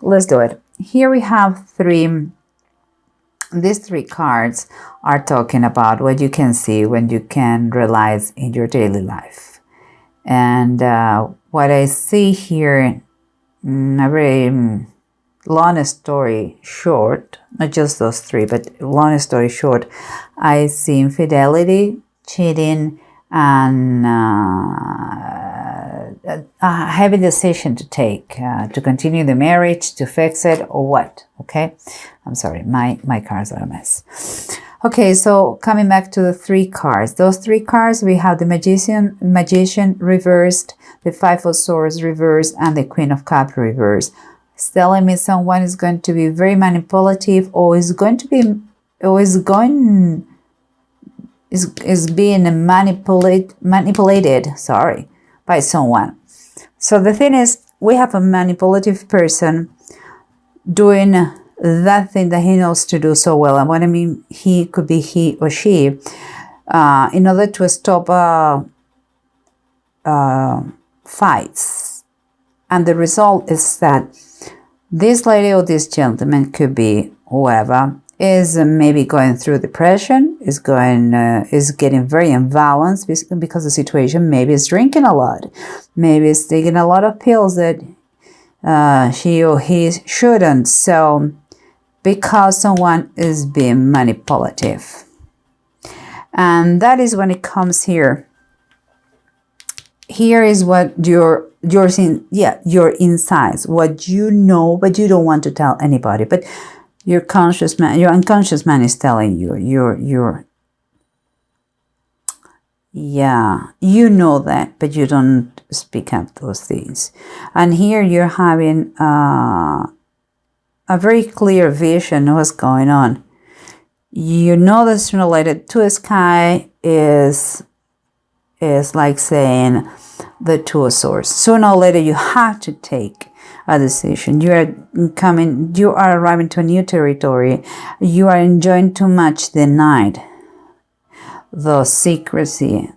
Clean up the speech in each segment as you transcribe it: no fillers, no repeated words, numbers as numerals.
let's do it. Here we have these three cards are talking about what you can see when you can realize in your daily life. And what I see here, a very long story short, not just those three, but long story short, I see infidelity, cheating, and a heavy decision to take, to continue the marriage, to fix it, or what, okay? I'm sorry, my cards are a mess. Okay, so coming back to the three cards. Those three cards, we have the Magician reversed, the Five of Swords reversed, and the Queen of Cups reversed. It's telling me someone is going to be very manipulative, or is being manipulated, by someone. So the thing is, we have a manipulative person doing that thing that he knows to do so well. And what I mean, he could be he or she, in order to stop fights. And the result is that this lady or this gentleman, could be whoever, is maybe going through depression, is getting very imbalanced because of the situation. Maybe is drinking a lot, maybe is taking a lot of pills that she or he shouldn't. So because someone is being manipulative, and that is when it comes here. Here is what your insides, what you know, but you don't want to tell anybody. But your unconscious mind is telling you. You know that, but you don't speak up those things. And here you're having a very clear vision of what's going on. You know that's related to a sky is like saying the Two of Swords. Sooner or later, you have to take a decision. You are arriving to a new territory. You are enjoying too much the night, the secrecy,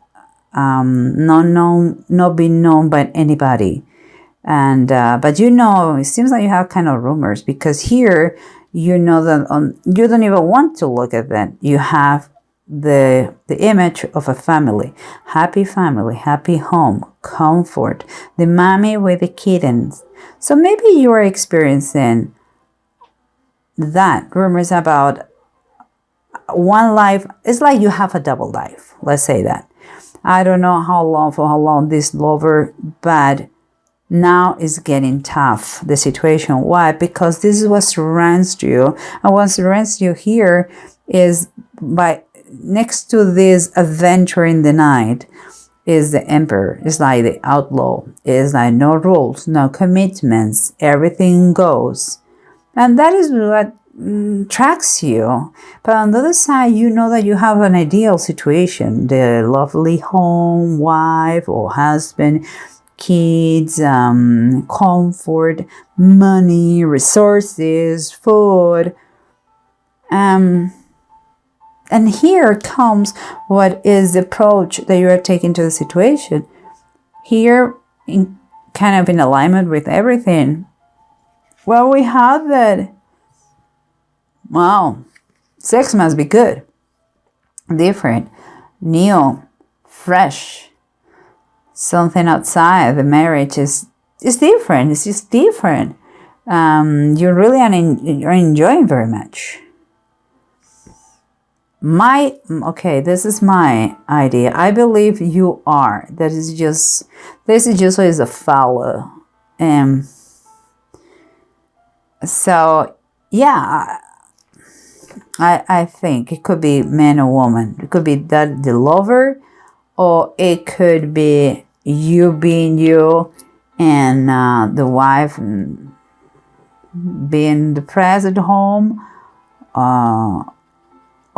not being known by anybody. And but it seems like you have kind of rumors, because here you know that you don't even want to look at that. You have the image of a family, happy home, comfort, the mommy with the kittens. So maybe you are experiencing that, rumors about one life. It's like you have a double life, let's say that. I don't know for how long this lover, but now it's getting tough, the situation. Why? Because this is what surrounds you, and what surrounds you here is next to this adventure in the night is the Emperor. It's like the outlaw. It's like no rules, no commitments, everything goes. And that is what attracts you. But on the other side, you know that you have an ideal situation, the lovely home, wife or husband, kids, comfort, money, resources, food. And here comes what is the approach that you are taking to the situation. Here, kind of in alignment with everything. Well, we have that, wow, sex must be good, different, new, fresh. Something outside the marriage is different. It's just different. You're enjoying very much. This is my idea. I believe you are. This is just as a follow. So yeah, I think it could be man or woman. It could be that the lover, or it could be you being you, and the wife being depressed at home.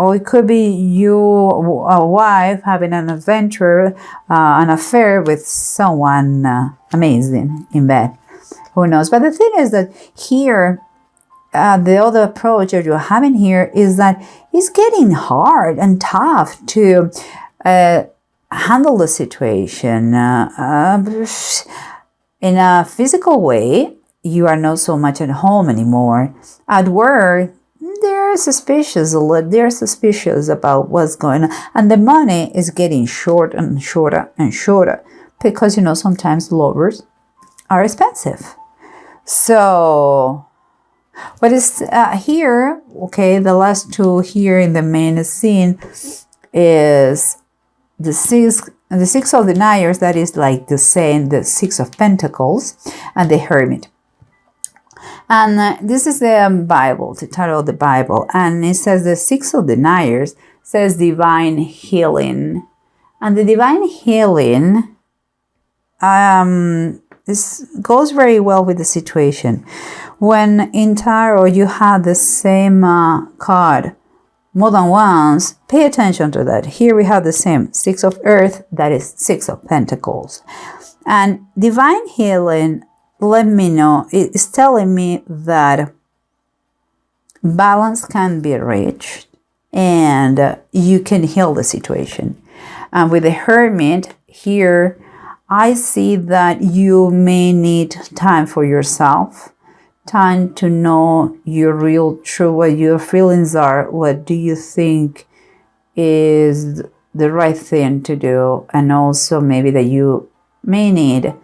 Or it could be you, a wife, having an adventure, an affair with someone amazing in bed. Who knows? But the thing is that here, the other approach that you're having here is that it's getting hard and tough to handle the situation. In a physical way, you are not so much at home anymore. At work, they're suspicious about what's going on, and the money is getting short and shorter and shorter because sometimes lovers are expensive. So what is here, okay, the last two here in the main scene is the six of deniers, that is like the same, the Six of Pentacles, and the Hermit. And this is the Bible, the title of the Bible, and it says the Six of Deniers says divine healing, and the divine healing goes very well with the situation. When in tarot you have the same card more than once, pay attention to that. Here we have the same Six of Earth, that is Six of Pentacles. And divine healing, let me know, it's telling me that balance can be reached and you can heal the situation. And with the Hermit here, I see that you may need time for yourself, time to know your real true, what your feelings are, what do you think is the right thing to do, and also maybe that you may need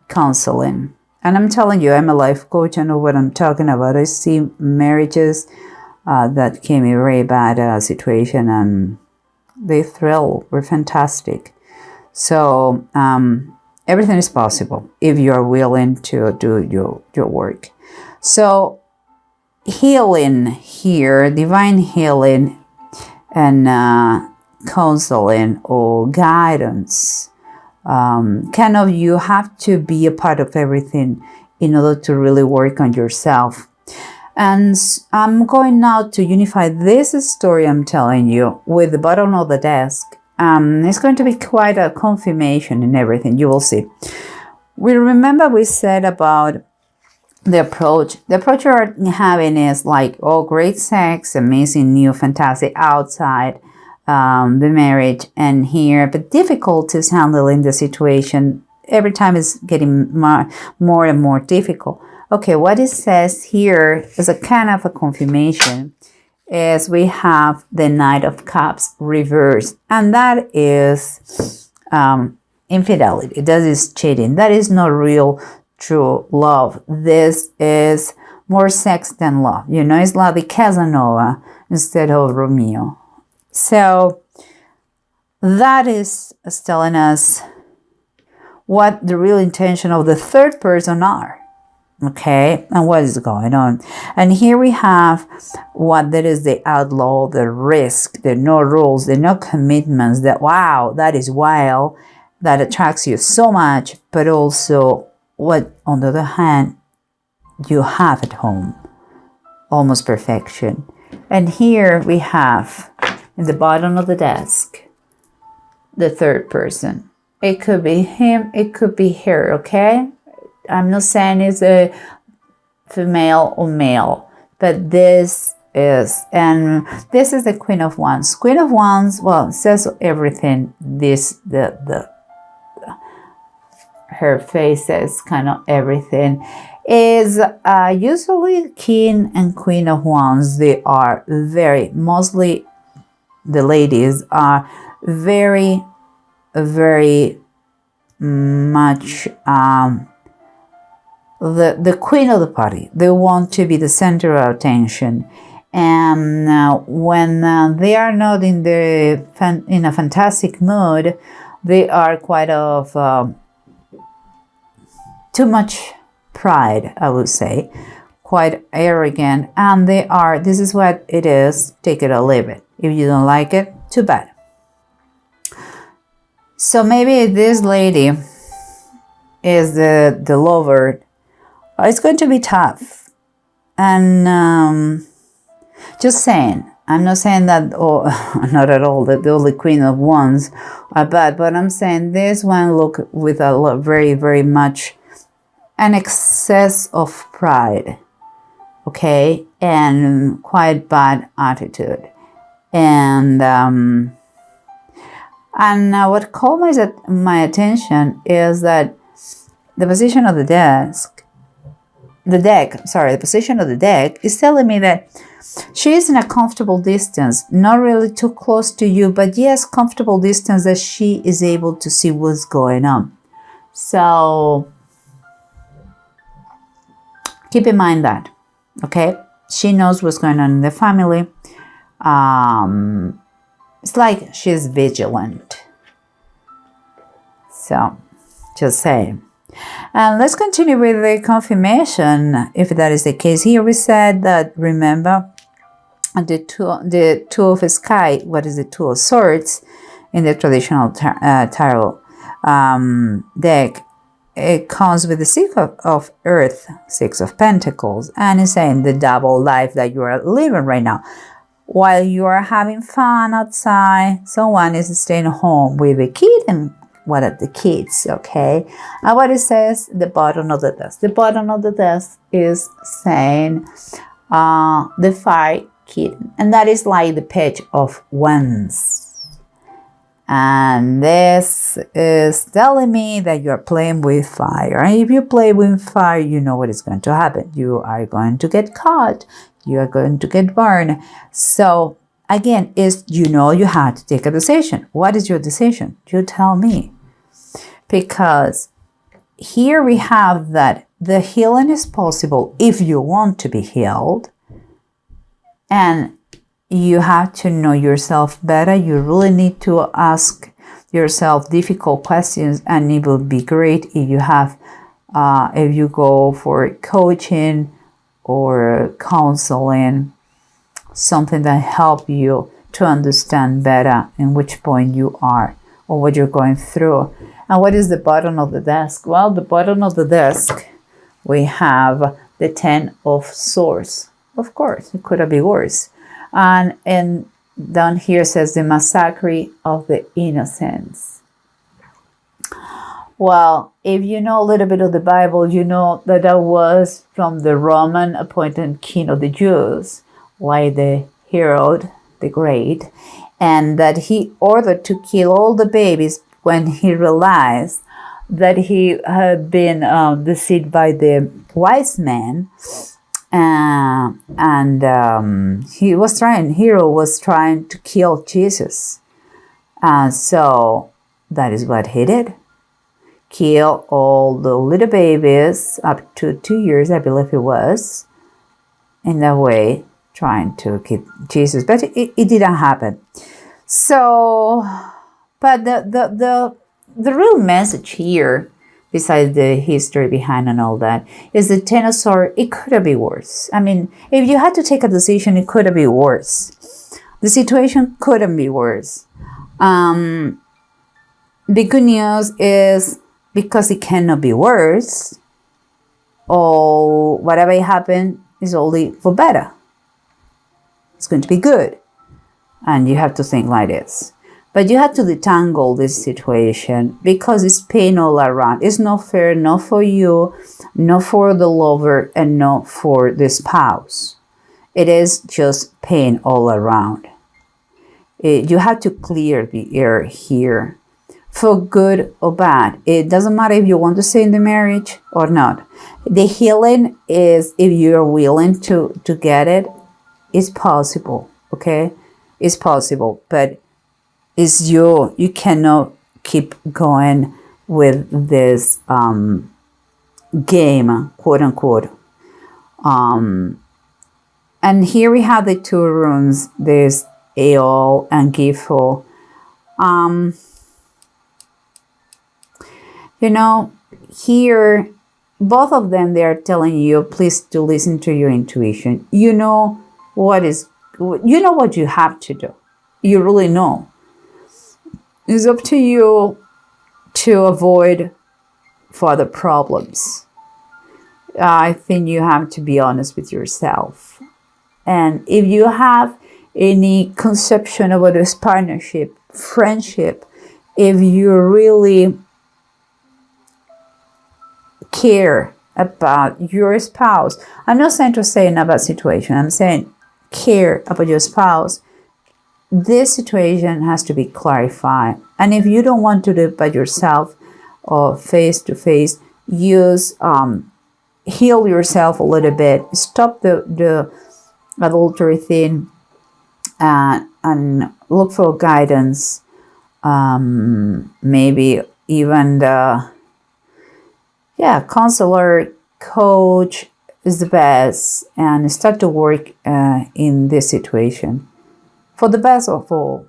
counseling. And I'm telling you, I'm a life coach, I know what I'm talking about. I see marriages that came in a very bad situation and they were fantastic. So everything is possible if you're willing to do your work. So healing here, divine healing and counseling or guidance. Kind of you have to be a part of everything in order to really work on yourself. And I'm going now to unify this story I'm telling you with the bottom of the desk. It's going to be quite a confirmation in everything. You will see. We said about the approach. The approach you're having is like, oh, great sex, amazing, new, fantastic outside, the marriage, and here, but difficulties handling the situation. Every time it's getting more and more difficult. Okay, what it says here is a kind of a confirmation. Is we have the Knight of Cups reversed, and that is infidelity. That is cheating. That is not real, true love. This is more sex than love. It's like the Casanova instead of Romeo. So that is telling us what the real intention of the third person are. Okay, and what is going on? And here we have what that is the outlaw, the risk, the no rules, the no commitments, that wow, that is wild, that attracts you so much, but also what on the other hand you have at home, almost perfection. And here we have in the bottom of the desk the third person. It could be him, it could be her, okay? I'm not saying it's a female or male, but this is the Queen of Wands. Queen of Wands, well, says everything. Her face says kind of everything. Is usually King and Queen of Wands. They are mostly the ladies are very, very much the queen of the party. They want to be the center of attention, and when they are not in a fantastic mood, they are quite of too much pride, I would say, quite arrogant, and this is what it is, take it or leave it. If you don't like it, too bad. So maybe this lady is the lover. It's going to be tough. And just saying, I'm not saying that, not at all, that the only Queen of Wands are bad, but I'm saying this one look with a very, very much an excess of pride, okay, and quite bad attitude. And what caught my attention is that the position of the desk the deck, sorry, the position of the deck is telling me that she is in a comfortable distance, not really too close to you, but yes, comfortable distance that she is able to see what's going on. So keep in mind that, okay? She knows what's going on in the family. It's like she's vigilant. So just saying. And let's continue with the confirmation. If that is the case, here we said that, remember, the two of sky, what is the two of swords in the traditional tarot deck? It comes with the six of earth, six of pentacles, and it's saying the double life that you are living right now. While you are having fun outside, someone is staying home with a kid, and what are the kids, okay? And what it says, the bottom of the desk. The bottom of the desk is saying the fire kitten, and that is like the page of wands. And this is telling me that you're playing with fire. And if you play with fire, you know what is going to happen. You are going to get caught. You are going to get burned. So again, you have to take a decision. What is your decision? You tell me. Because here we have that the healing is possible if you want to be healed. And you have to know yourself better. You really need to ask yourself difficult questions, and it will be great if you have, if you go for coaching or counseling, something that help you to understand better in which point you are or what you're going through. And what is the bottom of the desk? Well, the bottom of the desk, we have the 10 of swords. Of course, it could have been worse. And down here says the massacre of the innocents. Well, if you know a little bit of the Bible, you know that that was from the Roman appointed king of the Jews, like the Herod the Great, and that he ordered to kill all the babies when he realized that he had been deceived by the wise men. Herod was trying to kill Jesus. So that is what he did. Kill all the little babies up to 2 years, I believe it was. In that way, trying to kill Jesus. But it didn't happen. So, but the real message here, besides the history behind and all that, is the Ten of Swords. It could have been worse. I mean, if you had to take a decision, it could have been worse. The situation couldn't be worse. The good news is, because it cannot be worse, or whatever happened is only for better. It's going to be good. And you have to think like this. But you have to detangle this situation because it's pain all around. It's not fair, not for you, not for the lover, and not for the spouse. It is just pain all around. You have to clear the air here, for good or bad. It doesn't matter if you want to stay in the marriage or not. The healing is, if you're willing to get it, it's possible, okay? It's possible, but it's you cannot keep going with this game, quote unquote. And here we have the two runes. There's Aol and Gifo. Here, both of them, they are telling you, please to listen to your intuition. You know what you have to do. You really know. It's up to you to avoid further problems. I think you have to be honest with yourself. And if you have any conception about this partnership, friendship, if you really care about your spouse, I'm not saying to say in a bad situation, I'm saying care about your spouse, this situation has to be clarified. And if you don't want to do it by yourself or face to face, use heal yourself a little bit. Stop the adultery thing, and look for guidance. Maybe even the counselor, coach is the best, and start to work in this situation for the best of all.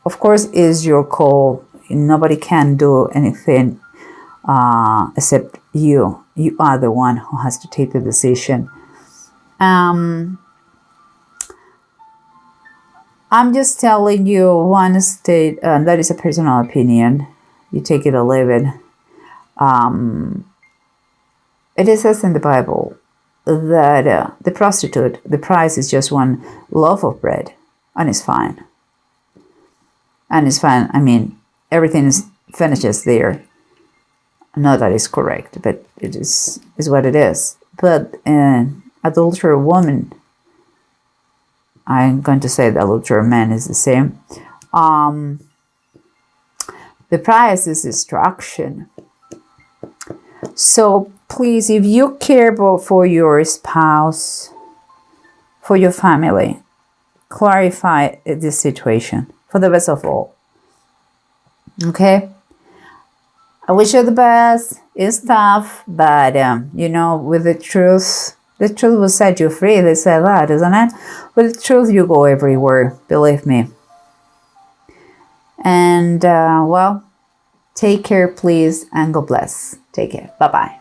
Of course, is your call. Nobody can do anything except you. You are the one who has to take the decision. I'm just telling you one state, that is a personal opinion. You take it or leave it. It says in the Bible that the prostitute, the price is just one loaf of bread, and it's fine. And it's fine. I mean, everything finishes there. Not that it's correct, but it is what it is. But an adulterer woman, I'm going to say the adulterer man is the same. The price is destruction. So please, if you care for your spouse, for your family, clarify this situation for the best of all. Okay? I wish you the best. It's tough, but with the truth will set you free. They say that, isn't it? With the truth, you go everywhere. Believe me. And take care, please, and God bless. Take care. Bye-bye.